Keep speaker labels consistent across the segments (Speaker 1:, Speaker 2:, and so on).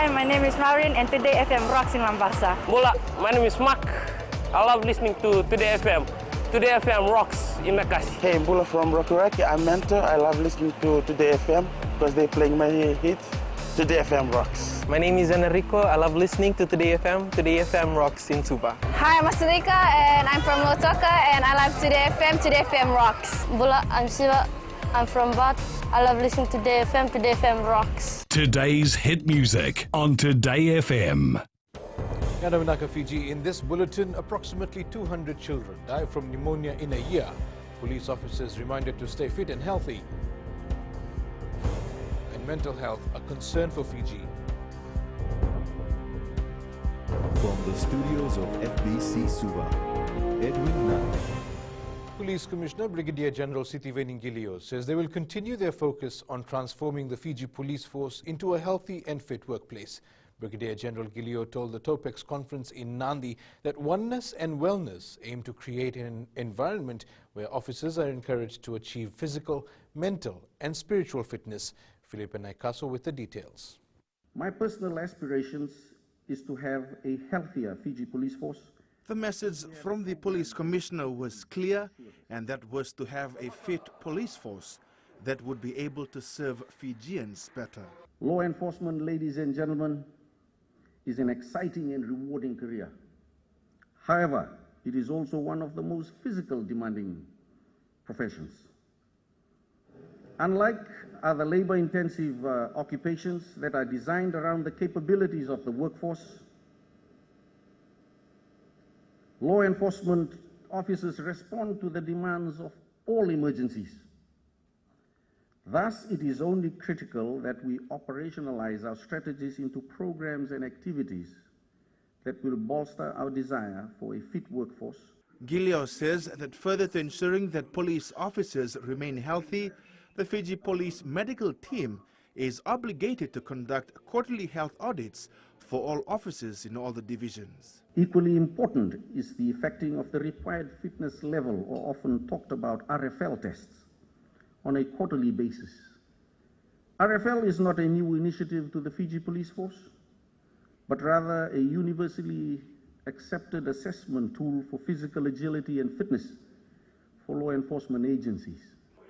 Speaker 1: Hi, my name is Maureen and today FM rocks in Mombasa.
Speaker 2: Bola, my name is Mark. I love listening to Today FM. Today FM rocks in Makassi.
Speaker 3: Hey, Bula from Rockawaki. I'm Mentor. I love listening to Today FM because they're playing my hits. Today FM rocks.
Speaker 4: My name is Enrico. I love listening to Today FM. Today FM rocks in Suba.
Speaker 5: Hi, I'm Asrika and I'm from Lotoka and I love Today FM. Today FM rocks.
Speaker 6: Bula, I'm Siva. I'm from Bat. I love listening to Today FM. Today FM rocks.
Speaker 7: Today's hit music on Today FM.
Speaker 8: Yanamanaka, Fiji. In this bulletin, approximately 200 children die from pneumonia in a year. Police officers reminded to stay fit and healthy. And mental health, a concern for Fiji.
Speaker 9: From the studios of FBC Suba, Edwin Nana.
Speaker 8: Police Commissioner Brigadier General Sithiweni Ngilio says they will continue their focus on transforming the Fiji police force into a healthy and fit workplace. Brigadier General Gilio told the TOPEX conference in Nandi that oneness and wellness aim to create an environment where officers are encouraged to achieve physical, mental and spiritual fitness. Philippe Naikaso with the details.
Speaker 10: My personal aspirations is to have a healthier Fiji police force.
Speaker 11: The message from the police commissioner was clear, and that was to have a fit police force that would be able to serve Fijians better.
Speaker 10: Law enforcement, ladies and gentlemen, is an exciting and rewarding career. However, it is also one of the most physical demanding professions. Unlike other labor-intensive occupations that are designed around the capabilities of the workforce, law enforcement officers respond to the demands of all emergencies. Thus, it is only critical that we operationalize our strategies into programs and activities that will bolster our desire for a fit workforce.
Speaker 11: Gilio says that further to ensuring that police officers remain healthy, the Fiji Police medical team is obligated to conduct quarterly health audits for all officers in all the divisions.
Speaker 10: Equally important is the effecting of the required fitness level, or often talked about RFL tests, on a quarterly basis. RFL is not a new initiative to the Fiji Police Force, but rather a universally accepted assessment tool for physical agility and fitness for law enforcement agencies.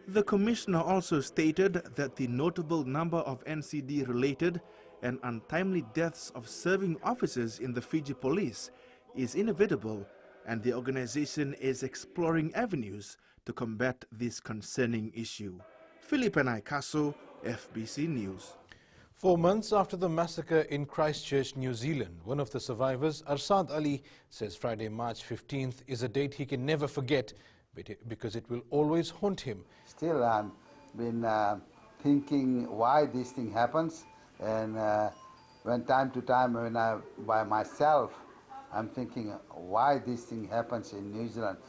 Speaker 11: The commissioner also stated that the notable number of NCD-related and untimely deaths of serving officers in the Fiji Police is inevitable, and the organization is exploring avenues to combat this concerning issue. Philippe Naikaso, FBC News.
Speaker 8: 4 months after the massacre in Christchurch, New Zealand, one of the survivors, Arsad Ali, says Friday, March 15th is a date he can never forget because it will always haunt him.
Speaker 12: Still, I've been thinking why this thing happens, and when time to time when I'm by myself, I'm thinking why this thing happens in New Zealand.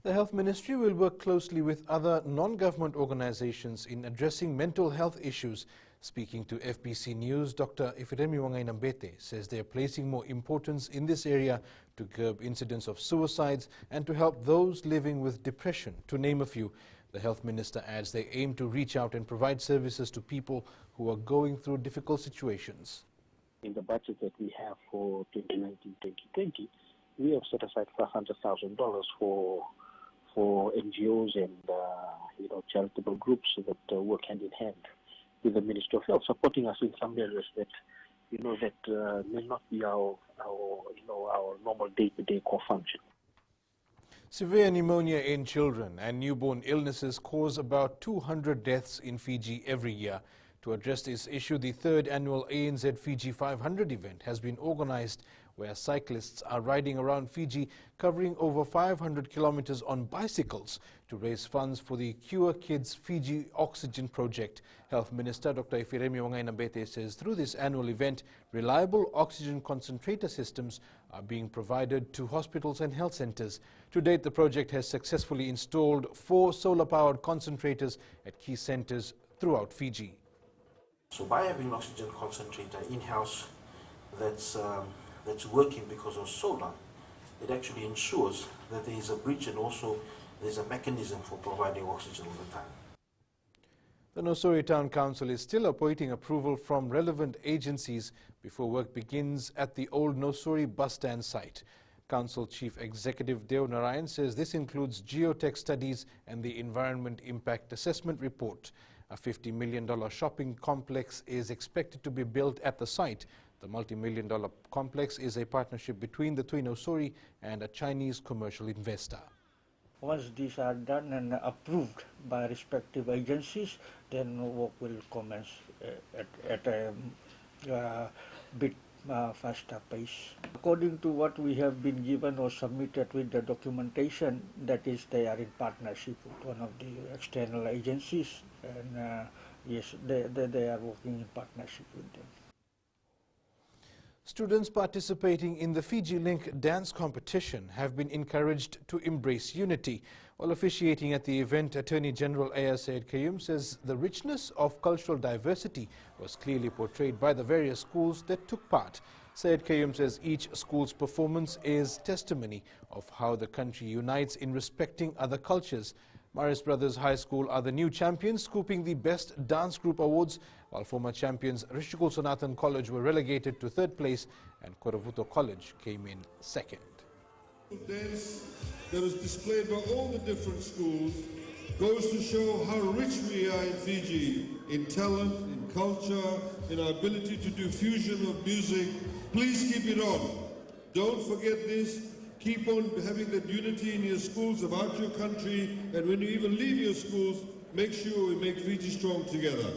Speaker 8: The Health Ministry will work closely with other non-government organizations in addressing mental health issues. Speaking to FBC News, Dr. Ifiremi Wangainambete says they are placing more importance in this area to curb incidents of suicides and to help those living with depression, to name a few. The Health Minister adds they aim to reach out and provide services to people who are going through difficult situations.
Speaker 13: In the budget that we have for 2019-2020, we have set aside $500,000 for NGOs and charitable groups that work hand in hand with the Ministry of Health, supporting us in some areas that may not be our normal day-to-day core function.
Speaker 8: Severe pneumonia in children and newborn illnesses cause about 200 deaths in Fiji every year. To address this issue, the third annual ANZ Fiji 500 event has been organized, where cyclists are riding around Fiji, covering over 500 kilometers on bicycles to raise funds for the Cure Kids Fiji Oxygen Project. Health Minister Dr. Ifiremi Wangainambete says through this annual event, reliable oxygen concentrator systems are being provided to hospitals and health centers. To date, the project has successfully installed 4 solar-powered concentrators at key centers throughout Fiji.
Speaker 14: So by having an oxygen concentrator in-house that's working because of solar, it actually ensures that there is a bridge and also there's a mechanism for providing oxygen all the time.
Speaker 8: The Nosuri Town Council is still awaiting approval from relevant agencies before work begins at the old Nosuri bus stand site. Council Chief Executive Deo Narayan says this includes geotech studies and the Environment Impact Assessment Report. A $50 million shopping complex is expected to be built at the site. The multi-million-dollar complex is a partnership between the Tui Nosuri and a Chinese commercial investor.
Speaker 15: Once these are done and approved by respective agencies, then work will commence at a bit faster pace. According to what we have been given or submitted with the documentation, that is, they are in partnership with one of the external agencies, and yes, they are working in partnership with them.
Speaker 8: Students participating in the Fiji Link dance competition have been encouraged to embrace unity. While officiating at the event, Attorney General Aya Said Kayum says the richness of cultural diversity was clearly portrayed by the various schools that took part. Said Kayum says each school's performance is testimony of how the country unites in respecting other cultures. Maris Brothers High School are the new champions, scooping the Best Dance Group Awards, while former champions Rishikul Sonathan College were relegated to third place and Koravuto College came in second.
Speaker 16: Dance that was displayed by all the different schools goes to show how rich we are in Fiji, in talent, in culture, in our ability to do fusion of music. Please keep it on. Don't forget this. Keep on having that unity in your schools about your country, and when you even leave your schools, make sure we make Fiji strong together.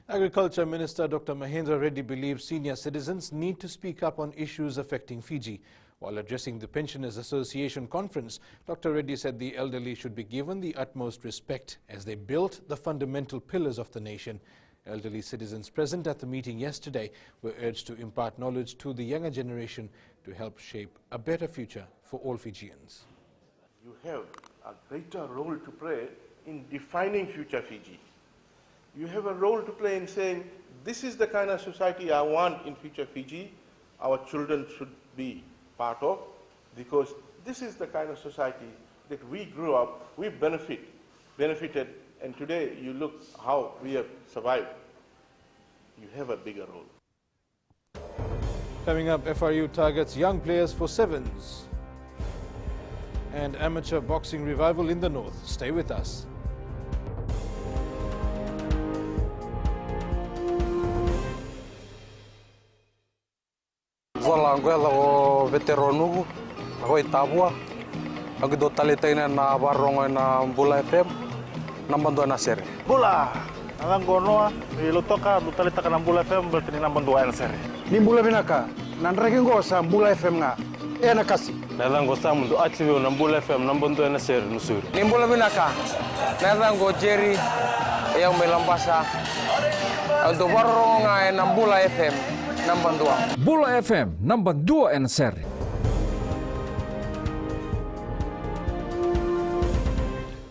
Speaker 8: Agriculture Minister Dr. Mahendra Reddy believes senior citizens need to speak up on issues affecting Fiji. While addressing the Pensioners Association conference, Dr. Reddy said the elderly should be given the utmost respect as they built the fundamental pillars of the nation. Elderly citizens present at the meeting yesterday were urged to impart knowledge to the younger generation to help shape a better future for all Fijians.
Speaker 17: You have a greater role to play in defining future Fiji. You have a role to play in saying, this is the kind of society I want in future Fiji, our children should be part of, because this is the kind of society that we grew up, we benefited, and today you look how we have survived. You have a bigger role.
Speaker 8: Coming up, FRU targets young players for sevens and amateur boxing revival in the north. Stay with us.
Speaker 18: Zalangwela o veteronugu, ako itabua, ako do talitaina na barong na Bula FM, nambando na sere.
Speaker 19: Bula, ang gonoa, ilutoka do talita ka ng Bula FM, berarti nambando na sere.
Speaker 20: Ni Bula binaka, nandragin ko sa Bula FM nga, na kasi.
Speaker 18: Nadang ko sa mundo atibyo ng Bula FM, nambando na sere nusuri. Ni Bula binaka, nadang ko Jerry, yang melambasa, do barong ng Bula FM.
Speaker 21: Bula FM, number 2 and seri.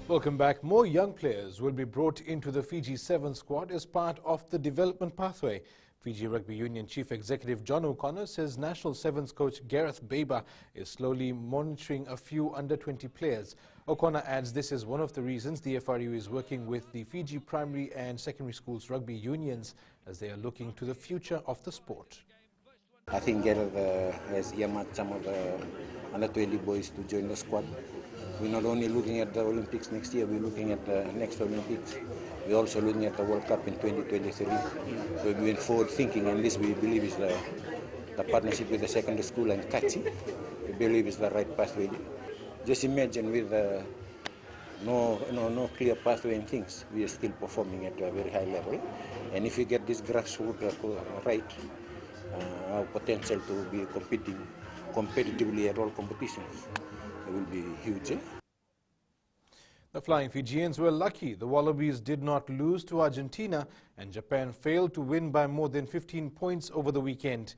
Speaker 8: Welcome back. More young players will be brought into the Fiji 7 squad as part of the development pathway. Fiji Rugby Union Chief Executive John O'Connor says National Sevens coach Gareth Baber is slowly monitoring a few under-20 players. O'Connor adds this is one of the reasons the FRU is working with the Fiji primary and secondary schools rugby unions as they are looking to the future of the sport.
Speaker 22: I think Gareth has earmarked some of the under-20 boys to join the squad. We're not only looking at the Olympics next year, we're looking at the next Olympics. We're also looking at the World Cup in 2023. So we've been forward thinking, and this we believe is the partnership with the secondary school and Kachi. We believe is the right pathway. Just imagine with no clear pathway and things, we are still performing at a very high level. And if we get this grassroots right, our potential to be competing competitively at all competitions will be huge.
Speaker 8: The Flying Fijians were lucky. The Wallabies did not lose to Argentina and Japan failed to win by more than 15 points over the weekend.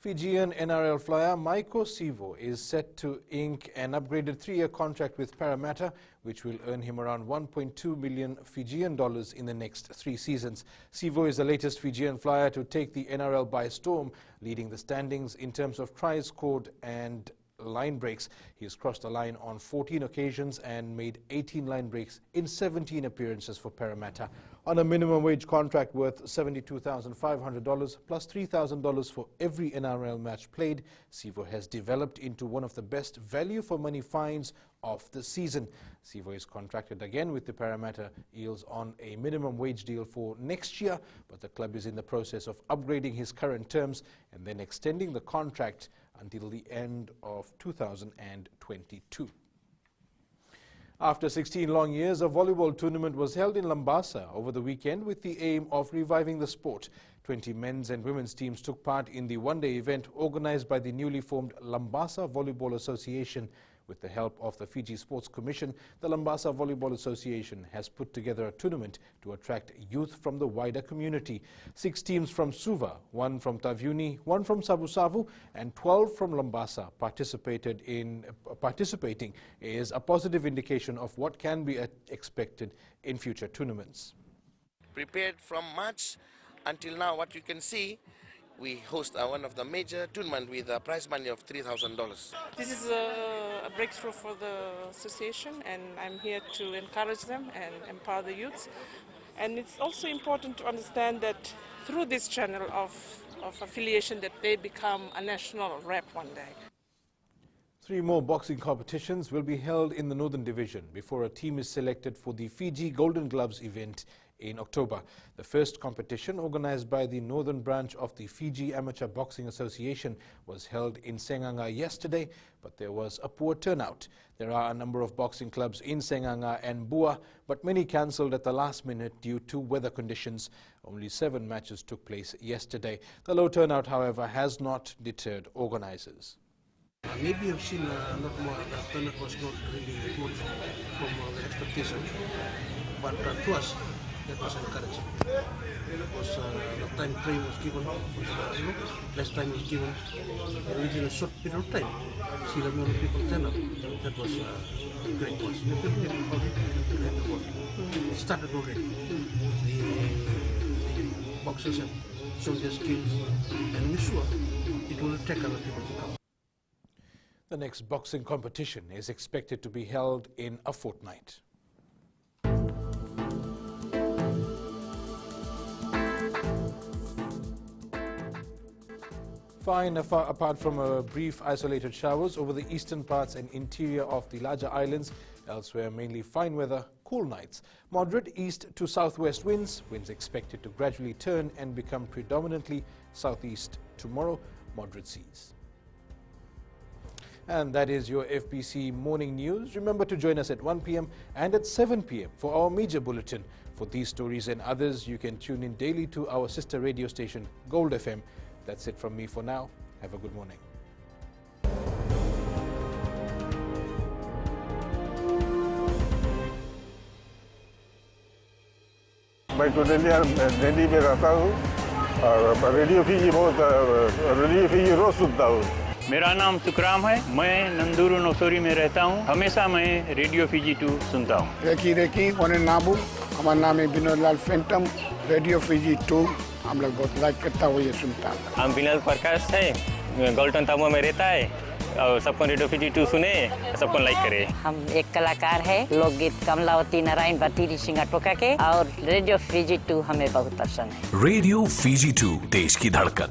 Speaker 8: Fijian NRL flyer Maiko Sivo is set to ink an upgraded 3-year contract with Parramatta, which will earn him around 1.2 million Fijian dollars in the next 3 seasons. Sivo is the latest Fijian flyer to take the NRL by storm, leading the standings in terms of tries scored and line breaks. He's crossed the line on 14 occasions and made 18 line breaks in 17 appearances for Parramatta. On a minimum wage contract worth $72,500 plus $3,000 for every NRL match played, Sivo has developed into one of the best value-for-money finds of the season. Sivo is contracted again with the Parramatta Eels on a minimum wage deal for next year, but the club is in the process of upgrading his current terms and then extending the contract until the end of 2022. After 16 long years, a volleyball tournament was held in Lambasa over the weekend with the aim of reviving the sport. 20 men's and women's teams took part in the one-day event organized by the newly formed Lambasa Volleyball Association. With the help of the Fiji Sports Commission, the Lambasa Volleyball Association has put together a tournament to attract youth from the wider community. 6 teams from Suva, 1 from Taveuni, 1 from Savu-Savu, and 12 from Lambasa participating is a positive indication of what can be expected in future tournaments.
Speaker 1: Prepared from March until now, what you can see, we host one of the major tournament with a prize money of $3,000.
Speaker 2: This is a breakthrough for the association, and I'm here to encourage them and empower the youths. And it's also important to understand that through this channel of affiliation that they become a national rep one day.
Speaker 8: 3 more boxing competitions will be held in the Northern Division before a team is selected for the Fiji Golden Gloves event in October. The first competition, organized by the Northern Branch of the Fiji Amateur Boxing Association, was held in Senganga yesterday, but there was a poor turnout. There are a number of boxing clubs in Senganga and Bua, but many cancelled at the last minute due to weather conditions. Only 7 matches took place yesterday. The low turnout, however, has not deterred organizers.
Speaker 23: Maybe I've seen a lot more. The turnout was not really good from the expectation, but to us, that was encouraging. Because the time frame was given, less time was given, and within a short period of time, see the amount of people turn up. That was a great plus. We feel happy about it. It started already. The boxers have shown their skills, and we're sure it will attract other people to come.
Speaker 8: The next boxing competition is expected to be held in a fortnight. Fine, apart from brief isolated showers over the eastern parts and interior of the larger islands. Elsewhere, mainly fine weather, cool nights. Moderate east to southwest winds. Winds expected to gradually turn and become predominantly southeast tomorrow. Moderate seas. And that is your FBC Morning News. Remember to join us at 1 p.m. and at 7 p.m. for our major bulletin. For these stories and others, you can tune in daily to our sister radio station, Gold FM. That's it from me for now. Have a good morning.
Speaker 24: मैं तो दिल्ली में रहता हूँ और radio Fiji रोज सुनता हूँ।
Speaker 25: मेरा नाम सुखराम है। मैं नंदूरू नौसोरी में रहता हूँ। हमेशा मैं रेडियो फीजी 2 सुनता हूँ।
Speaker 20: रेकी वन नाबू, हमारा नाम है विनोद लाल फेंटम। रेडियो फीजी 2 हम लोग बहुत लाइक करता हुआ ये सुनता हूँ।
Speaker 26: हम विनोद प्रकाश है, गोल्टन तामुआ में रहता है और सबको रेडियो फीजी 2 सुने, सबको लाइक करे।
Speaker 27: हम एक कलाकार है, लोकगीत कमलावती नारायण बतीरी सिंगर टोका के, और रेडियो फीजी 2 हमें बहुत पसंद है।
Speaker 7: रेडियो फीजी 2 देश की धड़कन।